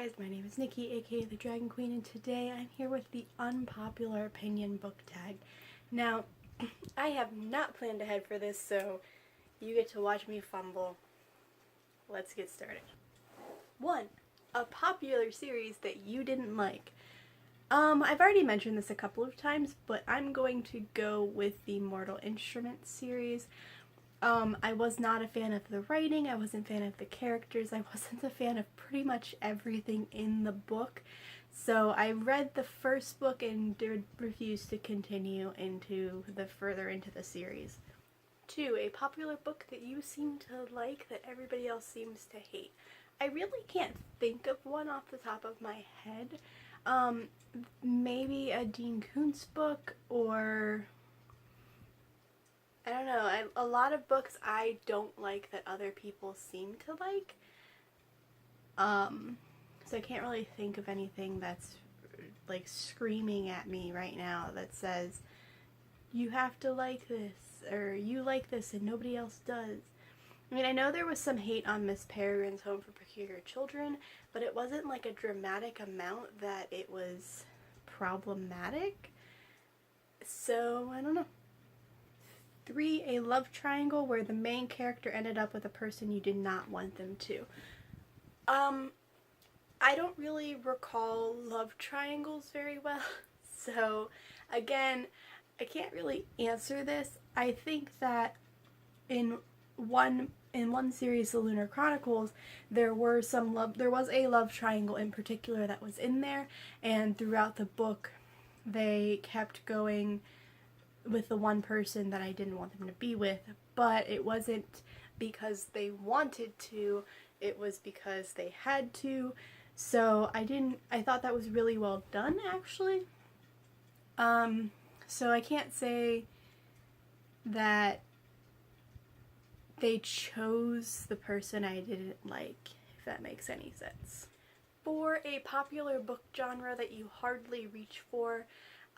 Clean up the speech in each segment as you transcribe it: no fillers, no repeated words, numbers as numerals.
guys, my name is Nikki, a.k.a. the Dragon Queen, and today I'm here with the Unpopular Opinion book tag. Now, I have not planned ahead for this, so you get to watch me fumble. Let's get started. 1. A popular series that you didn't like. I've already mentioned this a couple of times, but I'm going to go with the Mortal Instruments series. I was not a fan of the writing, I wasn't a fan of the characters, I wasn't a fan of pretty much everything in the book. So I read the first book and did refuse to continue further into the series. 2. A popular book that you seem to like that everybody else seems to hate. I really can't think of one off the top of my head. Maybe a Dean Koontz book, or I don't know, a lot of books I don't like that other people seem to like. So I can't really think of anything that's like screaming at me right now that says, you have to like this, or you like this and nobody else does. I mean, I know there was some hate on Miss Peregrine's Home for Peculiar Children, but it wasn't like a dramatic amount that it was problematic. So, I don't know. 3. A love triangle where the main character ended up with a person you did not want them to. I don't really recall love triangles very well, so again, I can't really answer this. I think that in one series, The Lunar Chronicles, there was a love triangle in particular that was in there, and throughout the book they kept going with the one person that I didn't want them to be with, but it wasn't because they wanted to, it was because they had to. So I thought that was really well done, actually. So I can't say that they chose the person I didn't like, if that makes any sense. 4. A popular book genre that you hardly reach for.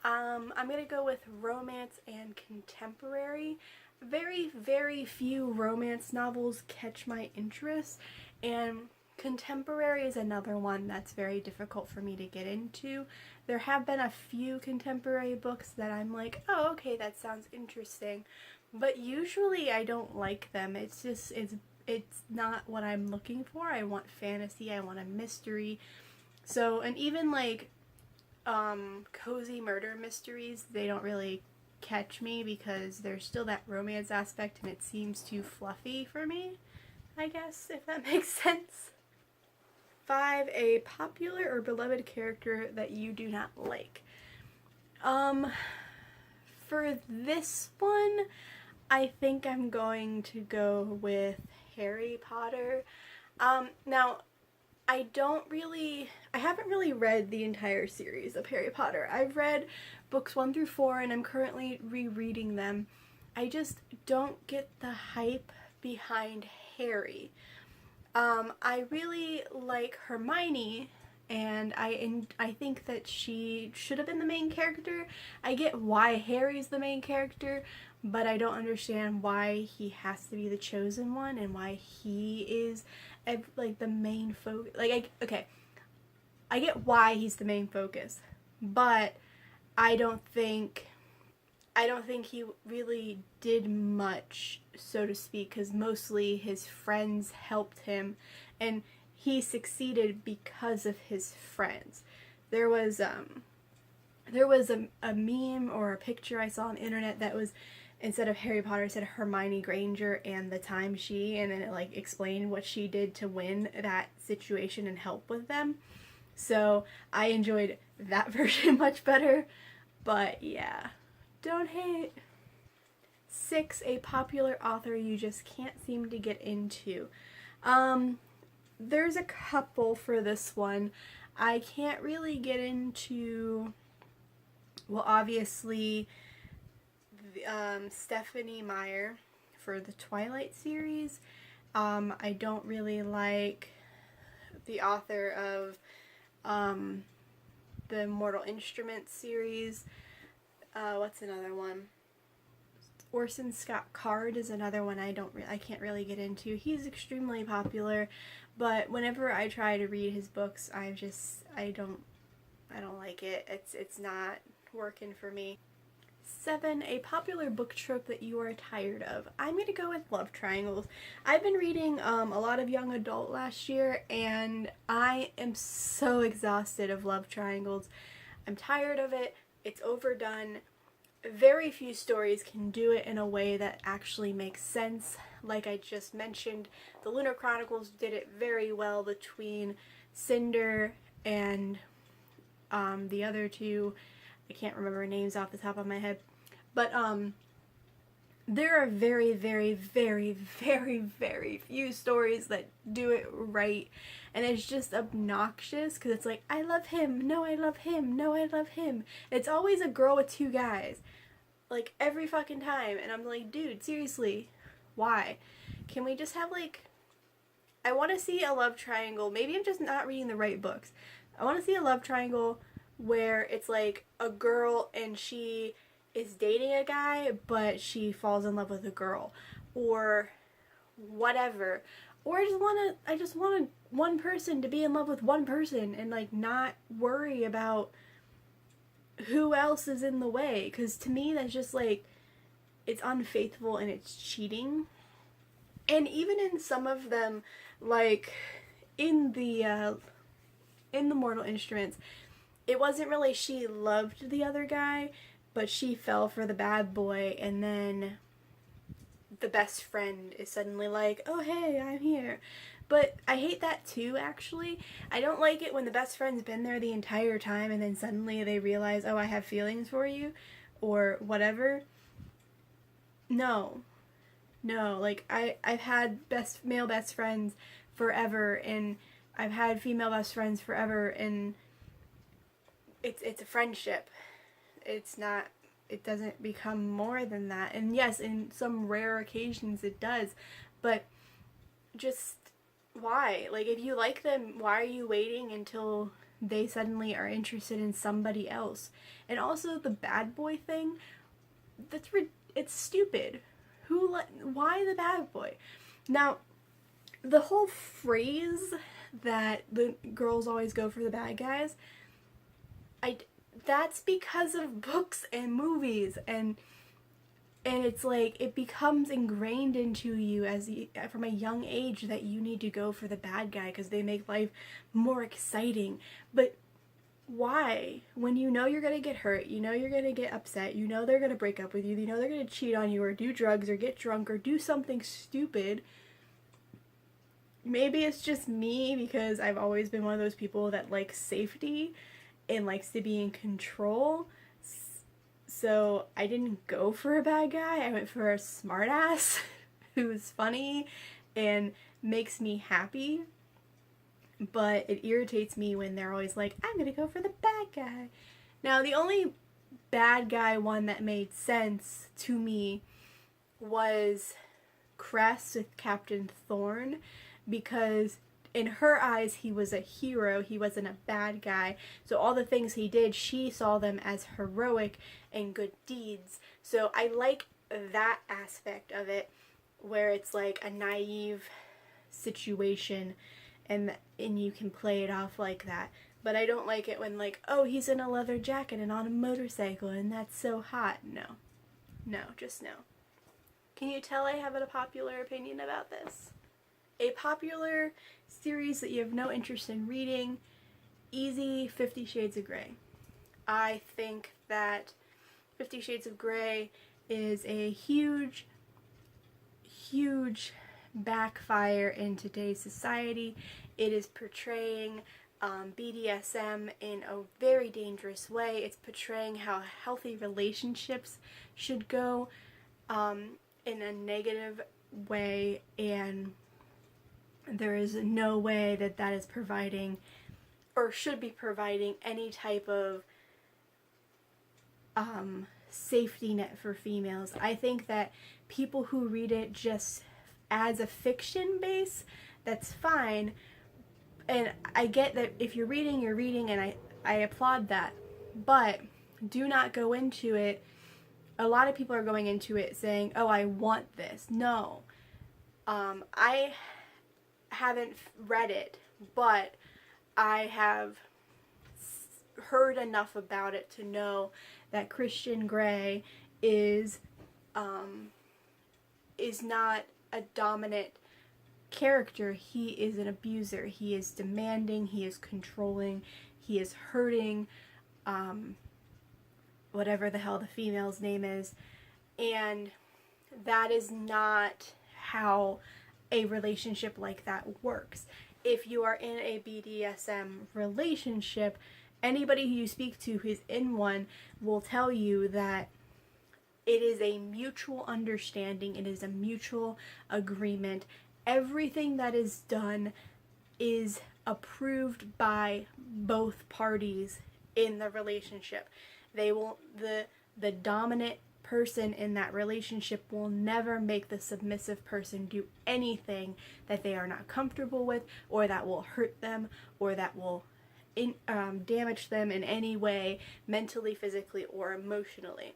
I'm going to go with romance and contemporary. Very, very few romance novels catch my interest, and contemporary is another one that's very difficult for me to get into. There have been a few contemporary books that I'm like, oh, okay, that sounds interesting, but usually I don't like them. It's not what I'm looking for. I want fantasy, I want a mystery. So, and even like cozy murder mysteries, they don't really catch me because there's still that romance aspect and it seems too fluffy for me, I guess, if that makes sense. 5. A popular or beloved character that you do not like. For this one, I think I'm going to go with Harry Potter. Now, I haven't really read the entire series of Harry Potter. I've read books 1 through 4 and I'm currently rereading them. I just don't get the hype behind Harry. I really like Hermione, and I think that she should have been the main character. I get why Harry's the main character, but I don't understand why he has to be the chosen one and why he is like the main focus. I get why he's the main focus, but I don't think he really did much, so to speak, because mostly his friends helped him, and he succeeded because of his friends. There was a meme or a picture I saw on the internet that was, instead of Harry Potter, it said Hermione Granger and the time and then it like explained what she did to win that situation and help with them. So I enjoyed that version much better, but yeah. Don't hate. 6. A popular author you just can't seem to get into. There's a couple for this one. I can't really get into, well, obviously, Stephenie Meyer for the Twilight series. I don't really like the author of the Mortal Instruments series. What's another one? Orson Scott Card is another one I can't really get into. He's extremely popular, but whenever I try to read his books, I don't like it. It's not working for me. 7, a popular book trope that you are tired of. I'm going to go with love triangles. I've been reading a lot of young adult last year, and I am so exhausted of love triangles. I'm tired of it. It's overdone. Very few stories can do it in a way that actually makes sense. Like I just mentioned, the Lunar Chronicles did it very well between Cinder and the other two. I can't remember names off the top of my head. But there are very, very, very, very, very few stories that do it right. And it's just obnoxious because it's like, I love him. No, I love him. No, I love him. It's always a girl with 2 guys. Like, every fucking time. And I'm like, dude, seriously, why? Can we just have, like... I want to see a love triangle. Maybe I'm just not reading the right books. I want to see a love triangle where it's like a girl and she is dating a guy, but she falls in love with a girl. Or whatever. Or I just want one person to be in love with one person and, like, not worry about who else is in the way, because to me that's just like, it's unfaithful and it's cheating. And even in some of them, like in the Mortal Instruments, it wasn't really she loved the other guy, but she fell for the bad boy, and then the best friend is suddenly like, oh hey, I'm here. But I hate that too, actually. I don't like it when the best friend's been there the entire time and then suddenly they realize, oh, I have feelings for you, or whatever. No. Like, I've had male best friends forever, and I've had female best friends forever, and it's a friendship. It doesn't become more than that. And yes, in some rare occasions it does, but just... why? Like, if you like them, why are you waiting until they suddenly are interested in somebody else? And also the bad boy thing, it's stupid. Why the bad boy? Now, the whole phrase that the girls always go for the bad guys, that's because of books and movies, and it's like, it becomes ingrained into you from a young age that you need to go for the bad guy because they make life more exciting. But why? When you know you're going to get hurt, you know you're going to get upset, you know they're going to break up with you, you know they're going to cheat on you or do drugs or get drunk or do something stupid. Maybe it's just me because I've always been one of those people that likes safety and likes to be in control. So I didn't go for a bad guy, I went for a smartass who's funny and makes me happy. But it irritates me when they're always like, I'm gonna go for the bad guy. Now, the only bad guy one that made sense to me was Cress with Captain Thorne, because in her eyes, he was a hero, he wasn't a bad guy. So all the things he did, she saw them as heroic and good deeds. So I like that aspect of it, where it's like a naive situation and you can play it off like that. But I don't like it when, like, oh, he's in a leather jacket and on a motorcycle and that's so hot. No, just no. Can you tell I have a popular opinion about this? A popular series that you have no interest in reading, easy, 50 Shades of Grey. I think that 50 Shades of Grey is a huge backfire in today's society. It is portraying BDSM in a very dangerous way. It's portraying how healthy relationships should go in a negative way, and there is no way that that is providing or should be providing any type of safety net for females. I think that people who read it just as a fiction base, that's fine. And I get that if you're reading, and I applaud that. But do not go into it a lot of people are going into it saying, oh, I want this. No. I haven't read it, but I have heard enough about it to know that Christian Grey is not a dominant character. He is an abuser. He is demanding. He is controlling. He is hurting. Whatever the hell the female's name is. And that is not how a relationship like that works. If you are in a BDSM relationship, anybody who you speak to who's in one will tell you that it is a mutual understanding, it is a mutual agreement. Everything that is done is approved by both parties in the relationship. They will, the dominant person in that relationship will never make the submissive person do anything that they are not comfortable with, or that will hurt them, or that will damage them in any way, mentally, physically, or emotionally.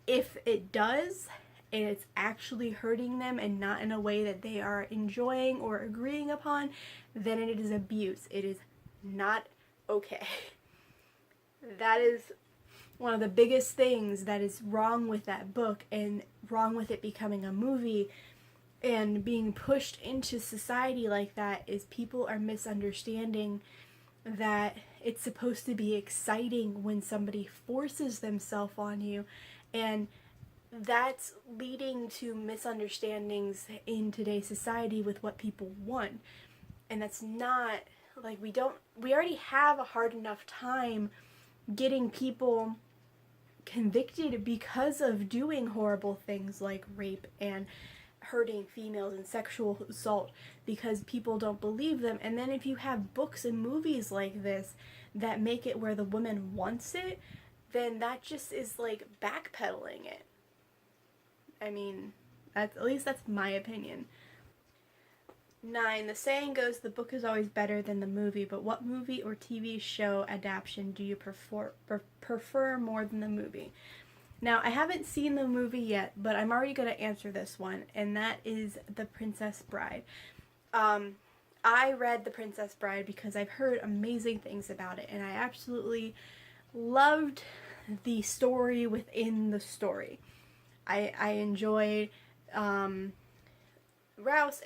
If it does, and it's actually hurting them and not in a way that they are enjoying or agreeing upon, then it is abuse. It is not okay. That is one of the biggest things that is wrong with that book, and wrong with it becoming a movie and being pushed into society like that, is people are misunderstanding that it's supposed to be exciting when somebody forces themselves on you, and that's leading to misunderstandings in today's society with what people want. And that's not, like, we already have a hard enough time getting people convicted because of doing horrible things like rape and hurting females and sexual assault, because people don't believe them. And then if you have books and movies like this that make it where the woman wants it, then that just is like backpedaling it. I mean, at least that's my opinion. 9. The saying goes, the book is always better than the movie, but what movie or TV show adaptation do you prefer more than the movie? Now, I haven't seen the movie yet, but I'm already going to answer this one, and that is The Princess Bride. I read The Princess Bride because I've heard amazing things about it, and I absolutely loved the story within the story. I enjoyed Rouse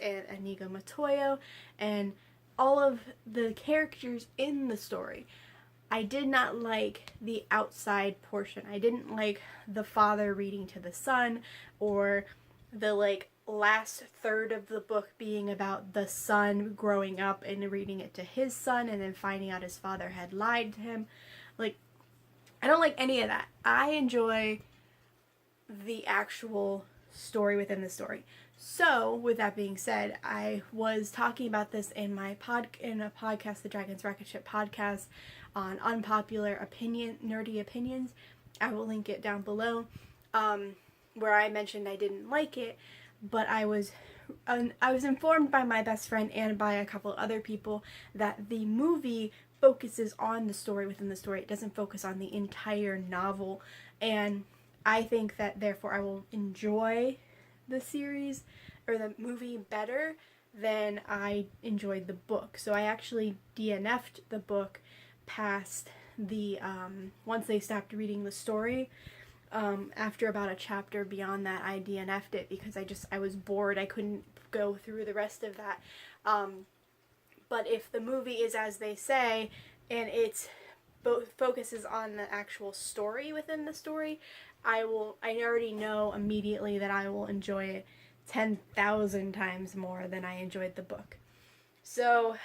and Inigo Montoya and all of the characters in the story. I did not like the outside portion. I didn't like the father reading to the son, or the last third of the book being about the son growing up and reading it to his son and then finding out his father had lied to him. I don't like any of that. I enjoy the actual story within the story. So, with that being said, I was talking about this in a podcast, the Dragon's Rocket Ship podcast, on Unpopular Nerdy Opinions. I will link it down below, where I mentioned I didn't like it, but I was informed by my best friend and by a couple other people that the movie focuses on the story within the story. It doesn't focus on the entire novel, and I think that therefore I will enjoy the series or the movie better than I enjoyed the book. So I actually DNF'd the book past the once they stopped reading the story. After about a chapter beyond that, I DNF'd it because I was bored. I couldn't go through the rest of that. But if the movie is as they say, and it's both focuses on the actual story within the story, I already know immediately that I will enjoy it 10,000 times more than I enjoyed the book. So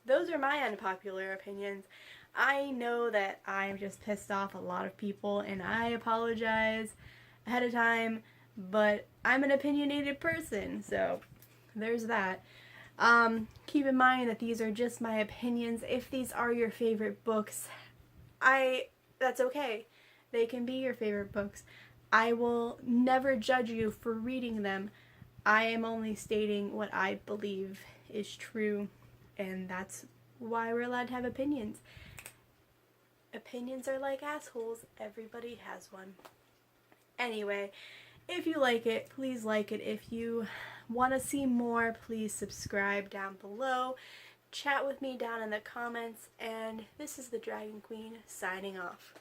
those are my unpopular opinions. I know that I'm just pissed off a lot of people, and I apologize ahead of time, but I'm an opinionated person, so there's that. Keep in mind that these are just my opinions. If these are your favorite books, that's okay. They can be your favorite books. I will never judge you for reading them. I am only stating what I believe is true, and that's why we're allowed to have opinions. Opinions are like assholes. Everybody has one. Anyway, if you like it, please like it. If you want to see more, please subscribe down below. Chat with me down in the comments. And this is the Dragon Queen signing off.